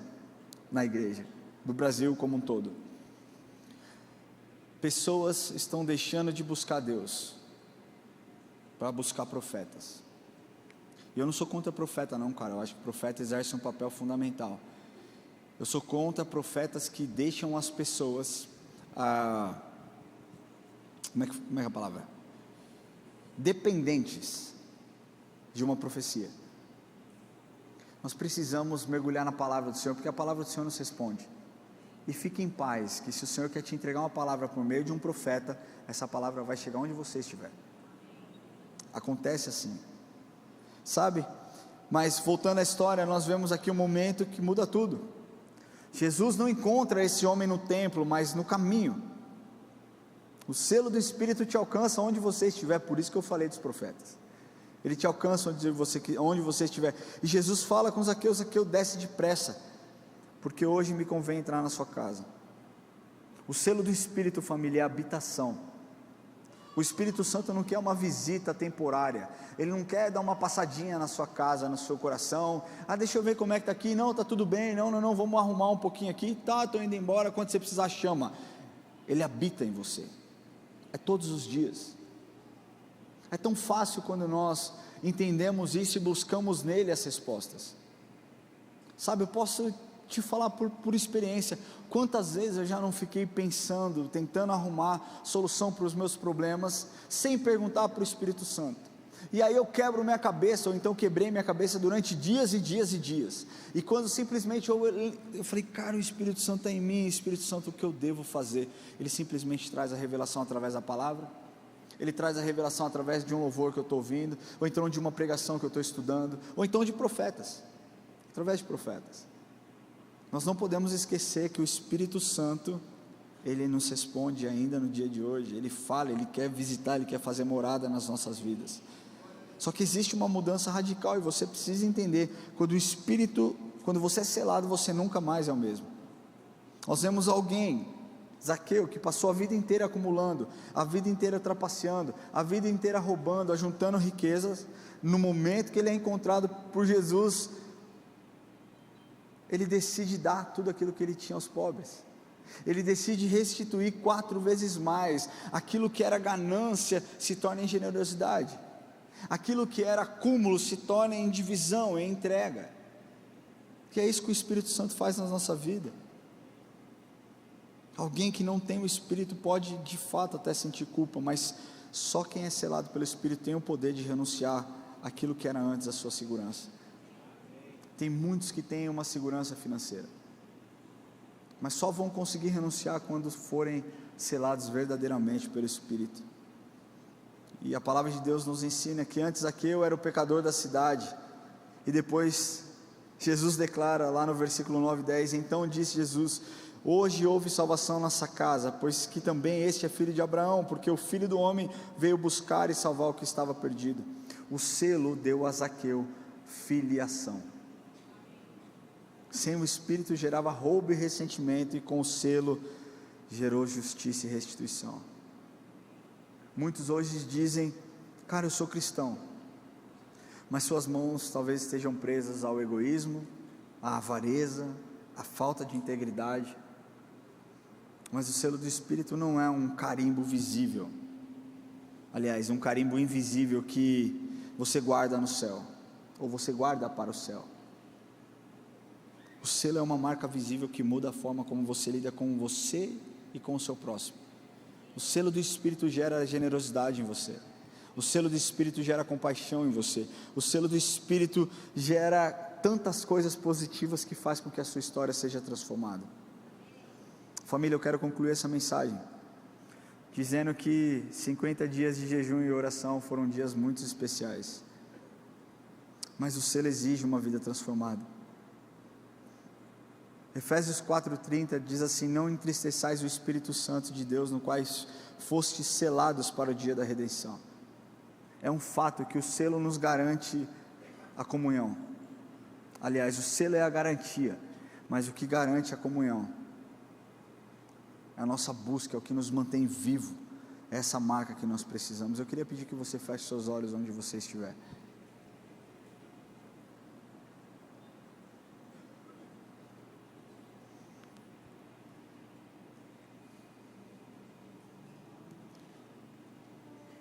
na igreja, do Brasil como um todo. Pessoas estão deixando de buscar Deus para buscar profetas. E eu não sou contra profeta não, cara. Eu acho que profeta exerce um papel fundamental. Eu sou contra profetas que deixam as pessoas como é a palavra? Dependentes de uma profecia. Nós precisamos mergulhar na palavra do Senhor, porque a palavra do Senhor nos responde. E fique em paz, que se o Senhor quer te entregar uma palavra por meio de um profeta, essa palavra vai chegar onde você estiver. Acontece assim, sabe? Mas voltando à história, nós vemos aqui um momento que muda tudo. Jesus não encontra esse homem no templo, mas no caminho. O selo do Espírito te alcança onde você estiver, por isso que eu falei dos profetas. Ele te alcança onde você estiver. E Jesus fala com Zaqueu: Zaqueu, desce depressa, porque hoje me convém entrar na sua casa. O selo do Espírito, família, é a habitação. O Espírito Santo não quer uma visita temporária. Ele não quer dar uma passadinha na sua casa, no seu coração. Deixa eu ver como é que está aqui. Não, está tudo bem. Não, vamos arrumar um pouquinho aqui. Estou indo embora. Quando você precisar, chama. Ele habita em você. É todos os dias. É tão fácil quando nós entendemos isso e buscamos nele as respostas. Sabe, eu posso te falar por experiência, quantas vezes eu já não fiquei pensando, tentando arrumar solução para os meus problemas, sem perguntar para o Espírito Santo. E aí eu quebro minha cabeça, ou então quebrei minha cabeça durante dias e dias e dias. E quando simplesmente eu falei, cara, o Espírito Santo está em mim. Espírito Santo, o que eu devo fazer? Ele simplesmente traz a revelação através da palavra. Ele traz a revelação através de um louvor que eu estou ouvindo, ou então de uma pregação que eu estou estudando, ou então de profetas, através de profetas. Nós não podemos esquecer que o Espírito Santo, ele nos responde ainda no dia de hoje. Ele fala, ele quer visitar, ele quer fazer morada nas nossas vidas. Só que existe uma mudança radical, e você precisa entender, quando você é selado, você nunca mais é o mesmo. Nós vemos alguém, Zaqueu, que passou a vida inteira acumulando, a vida inteira trapaceando, a vida inteira roubando, ajuntando riquezas. No momento que ele é encontrado por Jesus, ele decide dar tudo aquilo que ele tinha aos pobres. Ele decide restituir 4 vezes mais. Aquilo que era ganância se torna em generosidade. Aquilo que era acúmulo se torna em divisão, em entrega. Que é isso que o Espírito Santo faz na nossa vida. Alguém que não tem o Espírito pode de fato até sentir culpa, mas só quem é selado pelo Espírito tem o poder de renunciar àquilo que era antes a sua segurança. Tem muitos que têm uma segurança financeira, mas só vão conseguir renunciar quando forem selados verdadeiramente pelo Espírito. E a palavra de Deus nos ensina que antes Zaqueu era o pecador da cidade, e depois Jesus declara lá no versículo 9 e 10, então disse Jesus: hoje houve salvação nessa casa, pois que também este é filho de Abraão, porque o Filho do Homem veio buscar e salvar o que estava perdido. O selo deu a Zaqueu filiação. Sem o Espírito gerava roubo e ressentimento, e com o selo gerou justiça e restituição. Muitos hoje dizem: cara, eu sou cristão, mas suas mãos talvez estejam presas ao egoísmo, à avareza, à falta de integridade. Mas o selo do Espírito não é um carimbo visível, aliás, um carimbo invisível que você guarda no céu, ou você guarda para o céu. O selo é uma marca visível que muda a forma como você lida com você e com o seu próximo. O selo do Espírito gera generosidade em você. O selo do Espírito gera compaixão em você. O selo do Espírito gera tantas coisas positivas que faz com que a sua história seja transformada. Família, eu quero concluir essa mensagem dizendo que 50 dias de jejum e oração foram dias muito especiais, mas o selo exige uma vida transformada. Efésios 4:30 diz assim: não entristeçais o Espírito Santo de Deus, no qual fostes selados para o dia da redenção. É um fato que o selo nos garante a comunhão. Aliás, o selo é a garantia, mas o que garante a comunhão é a nossa busca, é o que nos mantém vivo, é essa marca que nós precisamos. Eu queria pedir que você feche seus olhos onde você estiver.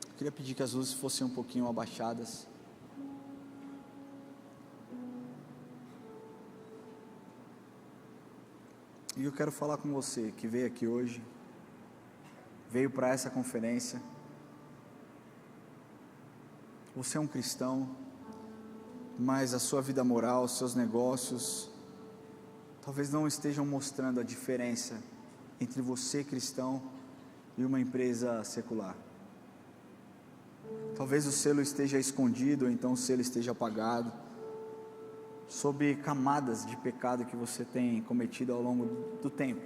Eu queria pedir que as luzes fossem um pouquinho abaixadas. E eu quero falar com você que veio aqui hoje, veio para essa conferência. Você é um cristão, mas a sua vida moral, os seus negócios, talvez não estejam mostrando a diferença entre você, cristão, e uma empresa secular. Talvez o selo esteja escondido, ou então o selo esteja apagado, sob camadas de pecado que você tem cometido ao longo do tempo.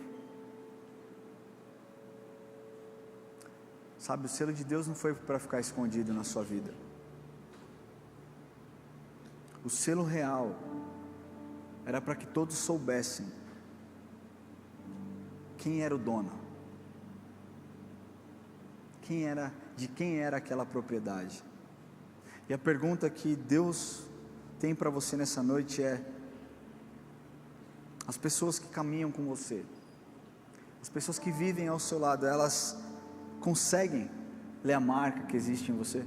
Sabe, o selo de Deus não foi para ficar escondido na sua vida. O selo real era para que todos soubessem quem era o dono, de quem era aquela propriedade. E a pergunta que Deus tem para você nessa noite é: as pessoas que caminham com você, as pessoas que vivem ao seu lado, elas conseguem ler a marca que existe em você?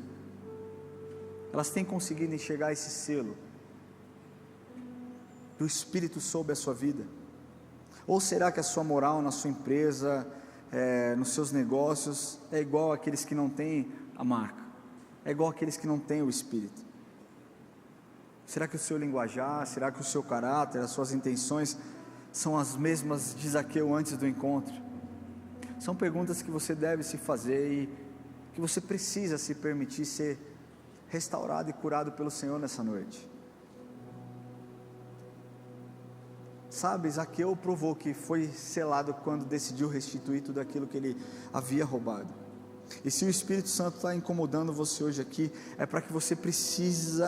Elas têm conseguido enxergar esse selo do Espírito sobre a sua vida? Ou será que a sua moral na sua empresa, nos seus negócios, é igual àqueles que não têm a marca, é igual àqueles que não têm o Espírito? Será que o seu linguajar, será que o seu caráter, as suas intenções são as mesmas de Zaqueu antes do encontro? São perguntas que você deve se fazer e que você precisa se permitir ser restaurado e curado pelo Senhor nessa noite. Sabe, Zaqueu provou que foi selado quando decidiu restituir tudo aquilo que ele havia roubado. E se o Espírito Santo está incomodando você hoje aqui, é para que você precise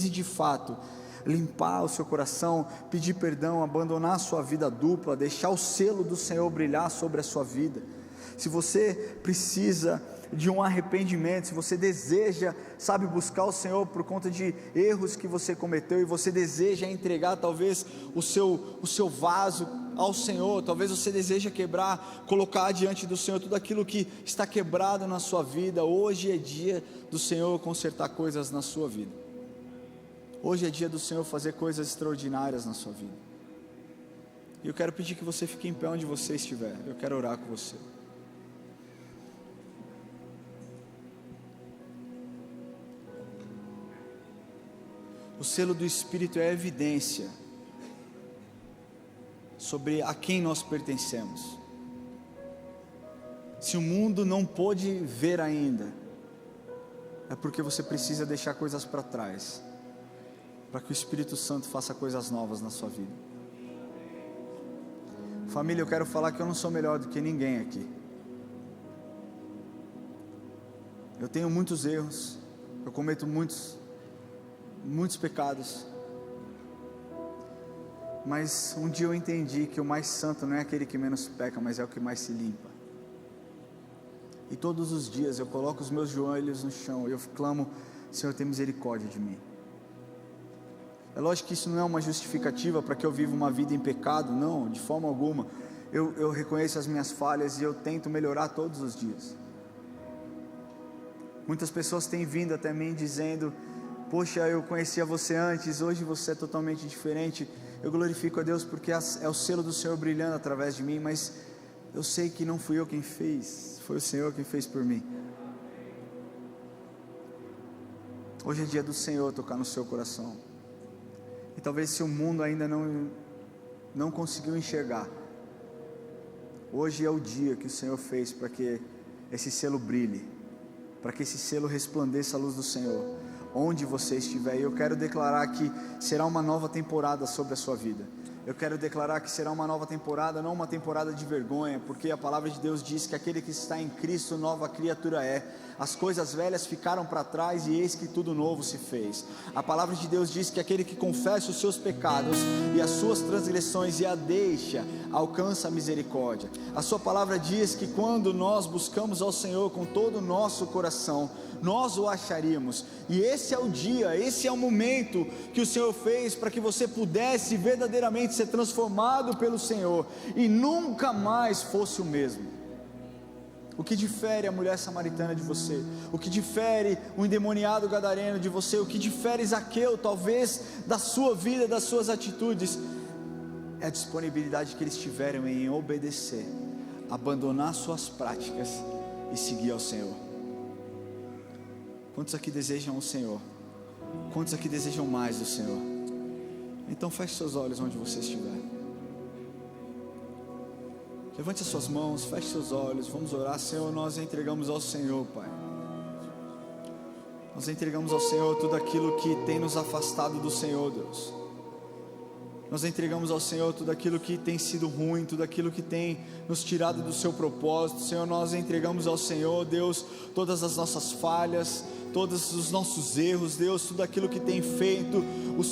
de fato limpar o seu coração, pedir perdão, abandonar a sua vida dupla, deixar o selo do Senhor brilhar sobre a sua vida. Se você precisa de um arrependimento, se você deseja, sabe, buscar o Senhor por conta de erros que você cometeu, e você deseja entregar talvez o seu vaso ao Senhor, talvez você deseja quebrar, colocar diante do Senhor tudo aquilo que está quebrado na sua vida. Hoje é dia do Senhor consertar coisas na sua vida. Hoje é dia do Senhor fazer coisas extraordinárias na sua vida. E eu quero pedir que você fique em pé onde você estiver. Eu quero orar com você. O selo do Espírito é a evidência sobre a quem nós pertencemos. Se o mundo não pôde ver ainda, é porque você precisa deixar coisas para trás, para que o Espírito Santo faça coisas novas na sua vida. Família, eu quero falar que eu não sou melhor do que ninguém aqui. Eu tenho muitos erros, eu cometo muitos pecados, mas um dia eu entendi que o mais santo não é aquele que menos peca, mas é o que mais se limpa. E todos os dias eu coloco os meus joelhos no chão e eu clamo: Senhor, tem misericórdia de mim. É lógico que isso não é uma justificativa para que eu viva uma vida em pecado, não, de forma alguma. Eu reconheço as minhas falhas e eu tento melhorar todos os dias. Muitas pessoas têm vindo até mim dizendo: poxa, eu conhecia você antes, hoje você é totalmente diferente. Eu glorifico a Deus porque é o selo do Senhor brilhando através de mim, mas eu sei que não fui eu quem fez, foi o Senhor quem fez por mim. Hoje é dia do Senhor tocar no seu coração. E talvez se o mundo ainda não conseguiu enxergar, hoje é o dia que o Senhor fez para que esse selo brilhe, para que esse selo resplandeça a luz do Senhor onde você estiver. E eu quero declarar que será uma nova temporada sobre a sua vida. Eu quero declarar que será uma nova temporada, não uma temporada de vergonha, porque a palavra de Deus diz que aquele que está em Cristo, nova criatura é. as coisas velhas ficaram para trás e eis que tudo novo se fez. A palavra de Deus diz que aquele que confessa os seus pecados e as suas transgressões e a deixa, alcança a misericórdia. A sua palavra diz que quando nós buscamos ao Senhor com todo o nosso coração, nós o acharíamos. E esse é o dia, esse é o momento que o Senhor fez para que você pudesse verdadeiramente ser transformado pelo Senhor e nunca mais fosse o mesmo. O que difere a mulher samaritana de você? O que difere o endemoniado gadareno de você? O que difere Zaqueu, talvez, da sua vida, das suas atitudes? É a disponibilidade que eles tiveram em obedecer, abandonar suas práticas e seguir ao Senhor. Quantos aqui desejam o Senhor? Quantos aqui desejam mais do Senhor? Então feche seus olhos onde você estiver. Levante as suas mãos, feche seus olhos, vamos orar. Senhor, nós entregamos ao Senhor, Pai. Nós entregamos ao Senhor tudo aquilo que tem nos afastado do Senhor, Deus. Nós entregamos ao Senhor tudo aquilo que tem sido ruim, tudo aquilo que tem nos tirado do seu propósito. Senhor, nós entregamos ao Senhor, Deus, todas as nossas falhas, todos os nossos erros, Deus, tudo aquilo que tem feito o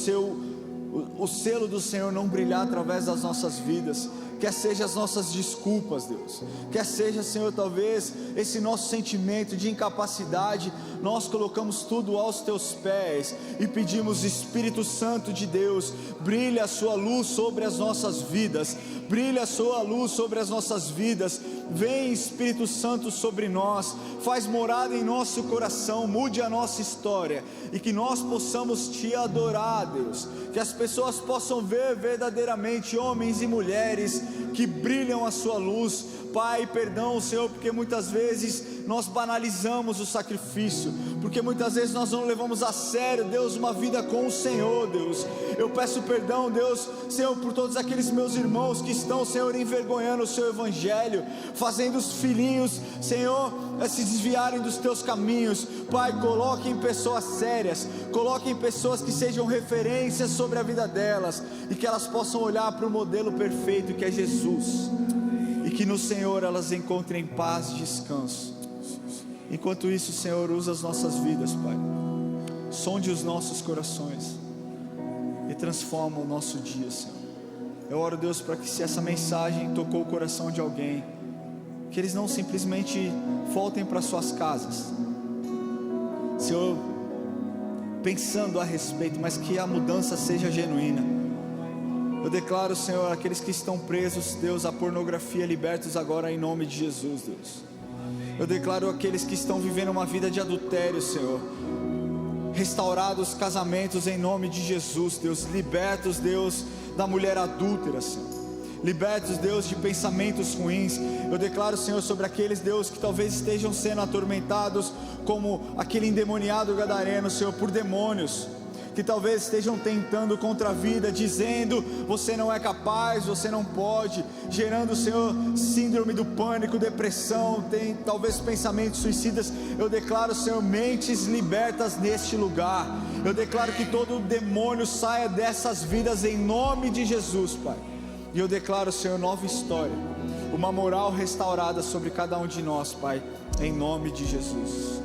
selo do Senhor não brilhar através das nossas vidas. Quer seja as nossas desculpas, Deus, quer seja, Senhor, talvez esse nosso sentimento de incapacidade, nós colocamos tudo aos teus pés e pedimos: Espírito Santo de Deus, brilha a sua luz sobre as nossas vidas, brilha a sua luz sobre as nossas vidas. Vem, Espírito Santo, sobre nós, faz morada em nosso coração, mude a nossa história e que nós possamos te adorar, Deus, que as pessoas possam ver verdadeiramente homens e mulheres que brilham a sua luz. Pai, perdão, Senhor, porque muitas vezes nós banalizamos o sacrifício, porque muitas vezes nós não levamos a sério, Deus, uma vida com o Senhor, Deus. Eu peço perdão, Deus, Senhor, por todos aqueles meus irmãos que estão, Senhor, envergonhando o seu evangelho, fazendo os filhinhos, Senhor, se desviarem dos teus caminhos. Pai, coloque em pessoas sérias, coloque em pessoas que sejam referências sobre a vida delas, e que elas possam olhar para o modelo perfeito que é Jesus, e que no Senhor elas encontrem paz e descanso. Enquanto isso, Senhor, usa as nossas vidas, Pai, sonde os nossos corações e transforma o nosso dia, Senhor. Eu oro, Deus, para que, se essa mensagem tocou o coração de alguém, que eles não simplesmente voltem para suas casas, Senhor, pensando a respeito, mas que a mudança seja genuína. Eu declaro, Senhor, aqueles que estão presos, Deus, à pornografia, libertos agora em nome de Jesus, Deus. Eu declaro aqueles que estão vivendo uma vida de adultério, Senhor, restaurados casamentos em nome de Jesus, Deus. Libertos, Deus, da mulher adúltera, Senhor. Libertos, Deus, de pensamentos ruins. Eu declaro, Senhor, sobre aqueles, Deus, que talvez estejam sendo atormentados como aquele endemoniado gadareno, Senhor, por demônios, que talvez estejam tentando contra a vida, dizendo: você não é capaz, você não pode, gerando, Senhor, síndrome do pânico, depressão, tem talvez pensamentos suicidas. Eu declaro, Senhor, mentes libertas neste lugar. Eu declaro que todo demônio saia dessas vidas em nome de Jesus, Pai. E eu declaro, Senhor, nova história, uma moral restaurada sobre cada um de nós, Pai, em nome de Jesus.